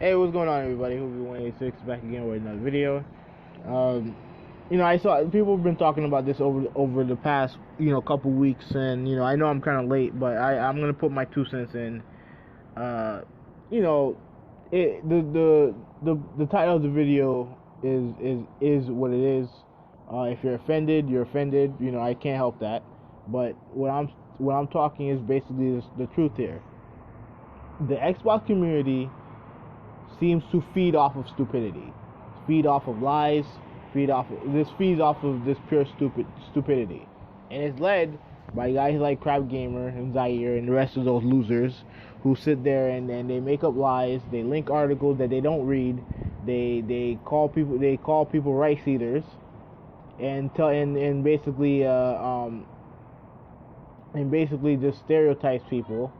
Hey, what's going on, everybody? Hoopy186 back again with another video. Um, I saw people have been talking about this over the past couple weeks, and I know I'm kind of late, but I'm gonna put my 2 cents in. Uh, you know, the title of the video is what it is. If you're offended, you're offended. I can't help that. But what I'm talking is basically the truth here. The Xbox community seems to feed off of stupidity, feed off of lies, feeds off of this pure stupidity, and it's led by guys like Crab Gamer and Zaire and the rest of those losers who sit there and they make up lies, they link articles that they don't read, they call people rice eaters, and basically just stereotypes people.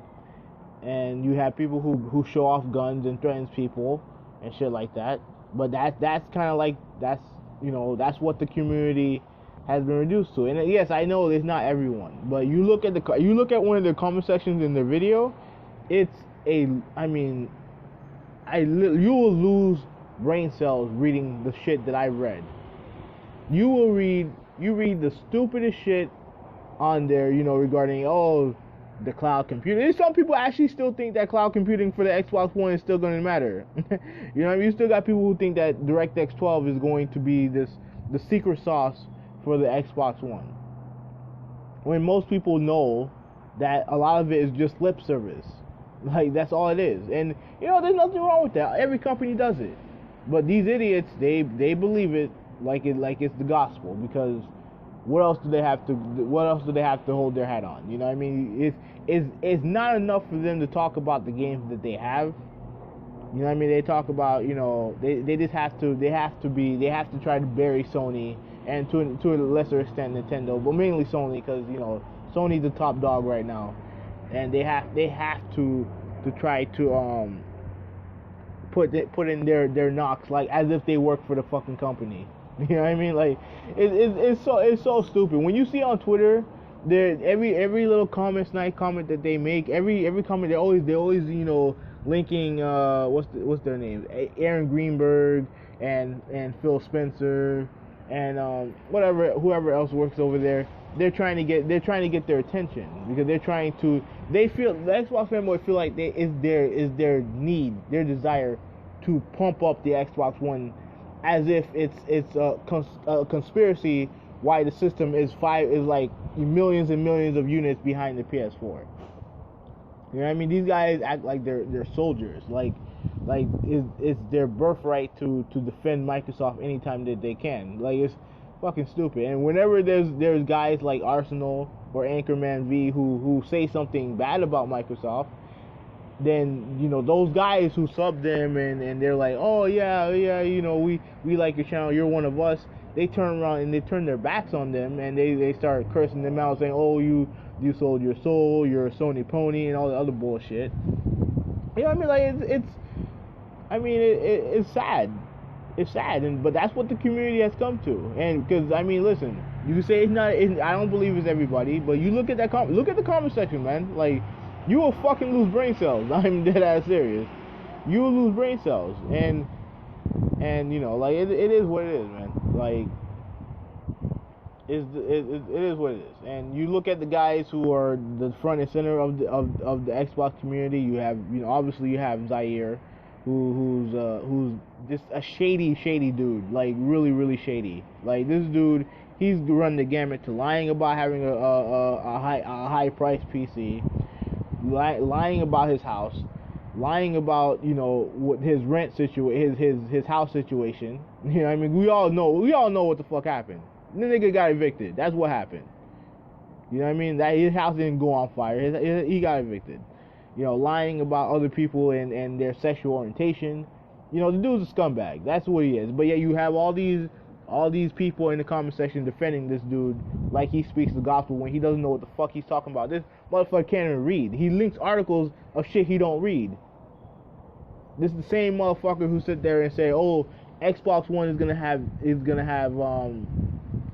And you have people who show off guns and threatens people and shit like that. But that's kind of like that's what the community has been reduced to. And yes, I know it's not everyone, but you look at one of the comment sections in the video, you will lose brain cells reading the shit that I read. You read the stupidest shit on there, regarding the cloud computing. There's some people actually still think that cloud computing for the Xbox One is still going to matter. You still got people who think that DirectX 12 is going to be the secret sauce for the Xbox One, when most people know that a lot of it is just lip service. Like, that's all it is. And there's nothing wrong with that. Every company does it, but these idiots, they believe it like it's the gospel, because what else do they have to hold their hat on? It's not enough for them to talk about the games that they have. They talk about, they just have to try to bury Sony, and to a lesser extent Nintendo, but mainly Sony, because Sony's the top dog right now, and they have to try to put in their knocks, like as if they work for the fucking company. Like, it's so stupid. When you see on Twitter, every little snide comment that they make, every comment, they always linking what's their names, Aaron Greenberg and Phil Spencer and whoever else works over there. They're trying to get their attention, because they feel the Xbox fanboy feel like is their need, their desire to pump up the Xbox One, as if it's a conspiracy why the system is like millions and millions of units behind the PS4. These guys act like they're soldiers. Like it's their birthright to defend Microsoft anytime that they can. Like, it's fucking stupid. And whenever there's guys like Arsenal or Anchorman V who say something bad about Microsoft, then those guys who sub them and they're like, oh yeah, we like your channel, you're one of us, they turn around and they turn their backs on them, and they start cursing them out, saying, oh, you sold your soul, you're a Sony pony, and all the other bullshit. It's sad. It's sad, but that's what the community has come to. And because listen, you say it's not, I don't believe it's everybody, but you look at the comment section, man. Like, you will fucking lose brain cells. I'm dead ass serious. You will lose brain cells, and like, it is what it is, man. Like, it is what it is. And you look at the guys who are the front and center of the Xbox community. You have obviously you have Zaire, who's just a shady dude, like really shady. Like, this dude, he's run the gamut to lying about having a high price PC. Lying about his house, lying about what his rent situation, his house situation. We all know what the fuck happened. The nigga got evicted. That's what happened. That his house didn't go on fire. He got evicted. Lying about other people and their sexual orientation. The dude's a scumbag. That's what he is. But yeah, you have all these people in the comment section defending this dude like he speaks the gospel, when he doesn't know what the fuck he's talking about. This motherfucker can't even read. He links articles of shit he don't read. This is the same motherfucker who sit there and say, oh, Xbox One is gonna have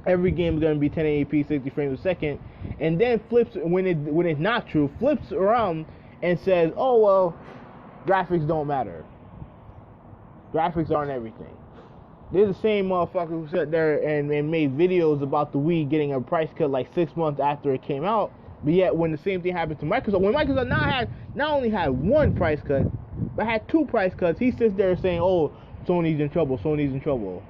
every game is gonna be 1080p 60 frames a second, and then flips, when it's not true, flips around and says, oh well, graphics don't matter. Graphics aren't everything. They're the same motherfucker who sat there and made videos about the Wii getting a price cut like 6 months after it came out. But yet, when the same thing happened to Microsoft, when Microsoft not only had one price cut, but had 2 price cuts, he sits there saying, "Oh, Sony's in trouble. Sony's in trouble."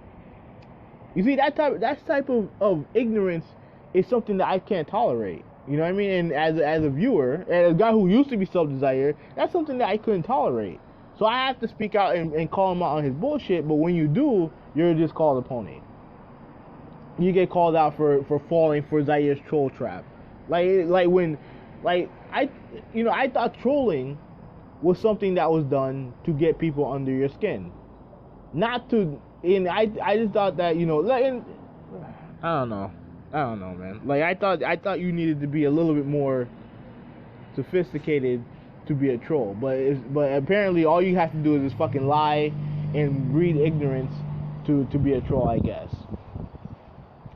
You see, that type of ignorance is something that I can't tolerate. You know what I mean? And as a viewer, and as a guy who used to be self-desired, that's something that I couldn't tolerate. So I have to speak out and call him out on his bullshit. But when you do, you're just called a pony. You get called out for falling for Zaire's troll trap. I thought trolling was something that was done to get people under your skin, not to. And I just thought that, you know, I don't know, man. Like I thought you needed to be a little bit more sophisticated to be a troll, but apparently all you have to do is just fucking lie and breed ignorance to be a troll, I guess.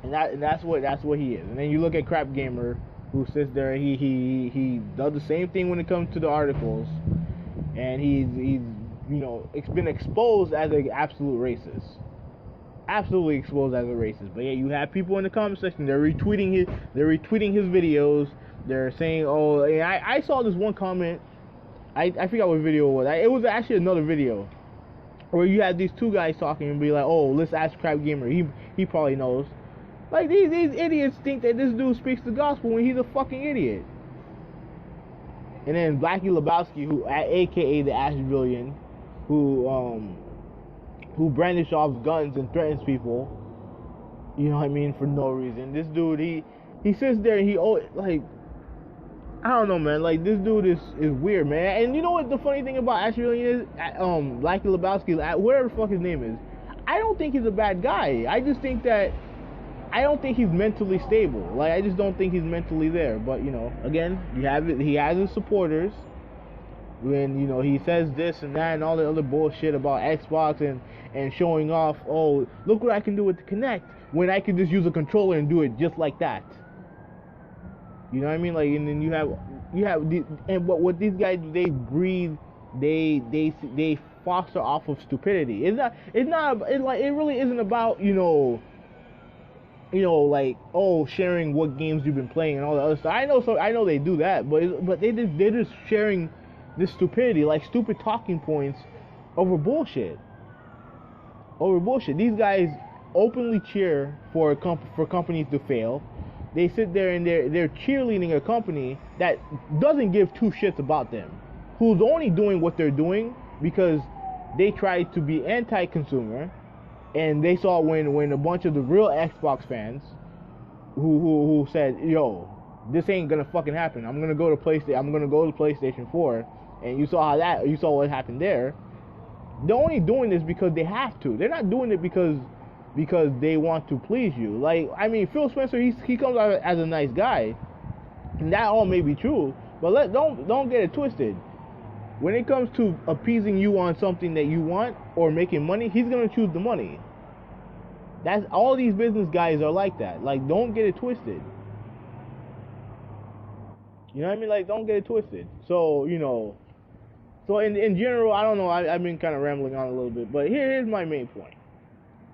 And that's what he is. And then you look at Crap Gamer, who sits there. He does the same thing when it comes to the articles, and he's you know, it's been exposed as an absolute racist. Absolutely exposed as a racist. But yeah, you have people in the comment section, they're retweeting his videos. They're saying, oh, and I saw this one comment. I forgot what video it was. It was actually another video where you had these two guys talking and be like, oh, let's ask Crap Gamer. He probably knows. Like, these idiots think that this dude speaks the gospel when he's a fucking idiot. And then Blackie Lebowski, who, aka the Ash Billion, who brandish off guns and threatens people, you know what I mean, for no reason. This dude, he sits there and like, I don't know, man. Like, this dude is weird, man. And you know what the funny thing about Ash Billion is? Blackie Lebowski, whatever the fuck his name is, I don't think he's a bad guy. I just think that I don't think he's mentally stable. Like, I just don't think he's mentally there. But, you know, again, he has his supporters. When, you know, he says this and that and all the other bullshit about Xbox and showing off, oh, look what I can do with the Kinect, when I can just use a controller and do it just like that. You know what I mean? Like, and then you have and what these guys do, they breathe, they foster off of stupidity. It really isn't about, you know, like, oh, sharing what games you've been playing and all the other stuff. I know they do that, but they're just sharing this stupidity, like stupid talking points over bullshit. These guys openly cheer for companies to fail. They sit there and they're cheerleading a company that doesn't give two shits about them, who's only doing what they're doing because they try to be anti-consumer. And they saw when a bunch of the real Xbox fans who said, yo, this ain't gonna fucking happen. I'm gonna go to PlayStation 4, and you saw what happened there. They're only doing this because they have to. They're not doing it because they want to please you. Like, I mean, Phil Spencer, he comes out as a nice guy, and that all may be true, but don't get it twisted. When it comes to appeasing you on something that you want or making money, he's gonna choose the money. That's all these business guys are like that. Like, don't get it twisted. You know what I mean? Like, don't get it twisted. So, you know, in general, I don't know. I've been kind of rambling on a little bit, but here's my main point.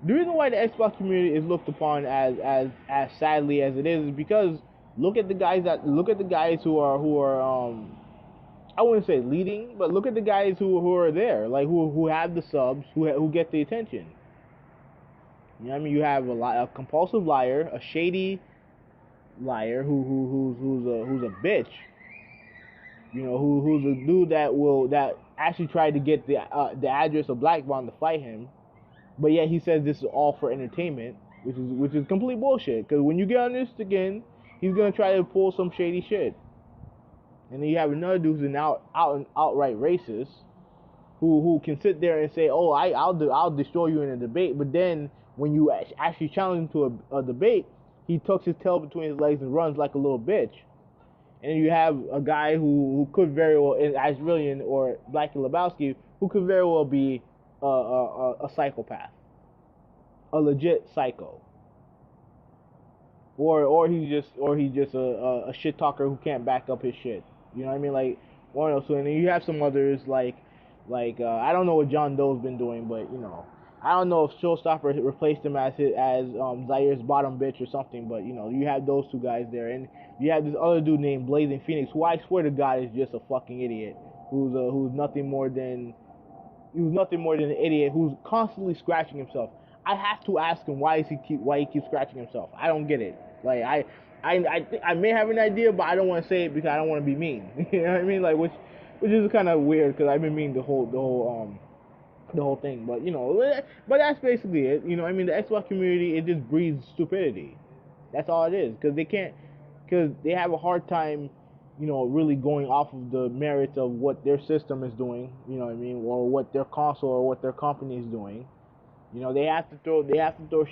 The reason why the Xbox community is looked upon as sadly as it is because look at the guys who are I wouldn't say leading, but look at the guys who are there, like who have the subs, who get the attention. You know what I mean? You have a compulsive liar, a shady liar who's a bitch. You know, who's a dude that actually tried to get the address of Black Bond to fight him, but yet he says this is all for entertainment, which is complete bullshit. Because when you get on this again, he's gonna try to pull some shady shit. And then you have another dude who's an outright racist, who can sit there and say, "Oh, I'll destroy you in a debate," but then when you actually challenge him to a debate, he tucks his tail between his legs and runs like a little bitch. And then you have a guy who could very well, Ash Brilliant or Blackie Lebowski, who could very well be a psychopath, a legit psycho. Or he's just a shit talker who can't back up his shit. You know what I mean? Like, one of those. And then you have some others like Like I don't know what John Doe's been doing, but you know, I don't know if Showstopper replaced him as Zaire's bottom bitch or something. But you know, you have those two guys there, and you have this other dude named Blazing Phoenix, who I swear to God is just a fucking idiot, who's nothing more than an idiot who's constantly scratching himself. I have to ask him why he keeps scratching himself. I don't get it. Like I may have an idea, but I don't want to say it because I don't want to be mean. You know what I mean? Like which is kind of weird because I've been mean the whole thing. But you know, but that's basically it. You know, I mean, the Xbox community, it just breeds stupidity. That's all it is because they have a hard time, you know, really going off of the merits of what their system is doing. You know what I mean, or what their console or what their company is doing. You know, they have to throw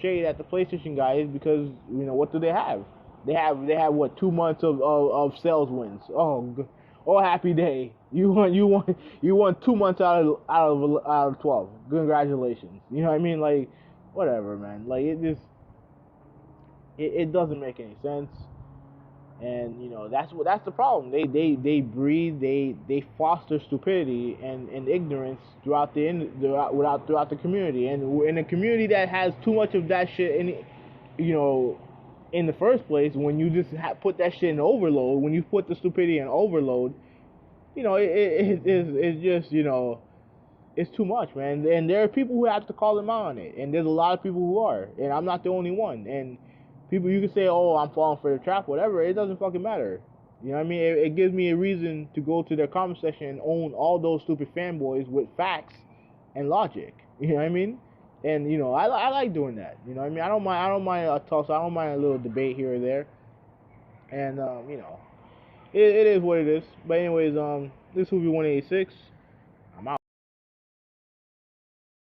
shade at the PlayStation guys because you know what do they have? They have what 2 months of sales wins. Oh happy day! You won 2 months out of 12. Congratulations. You know what I mean? Like whatever, man. Like it doesn't make any sense. And you know that's the problem. They breed they foster stupidity and ignorance throughout the community, and in a community that has too much of that shit in, you know, in the first place. When you just put that shit in overload, when you put the stupidity in overload, you know it's just, you know, it's too much, man. And there are people who have to call them out on it, and there's a lot of people who are, and I'm not the only one. And people, you can say, "Oh, I'm falling for the trap," whatever. It doesn't fucking matter. You know what I mean? It gives me a reason to go to their comment section and own all those stupid fanboys with facts and logic. You know what I mean? And you know, I like doing that. You know what I mean? I don't mind a toss. I don't mind a little debate here or there. And you know, it is what it is. But anyways, this will be 186.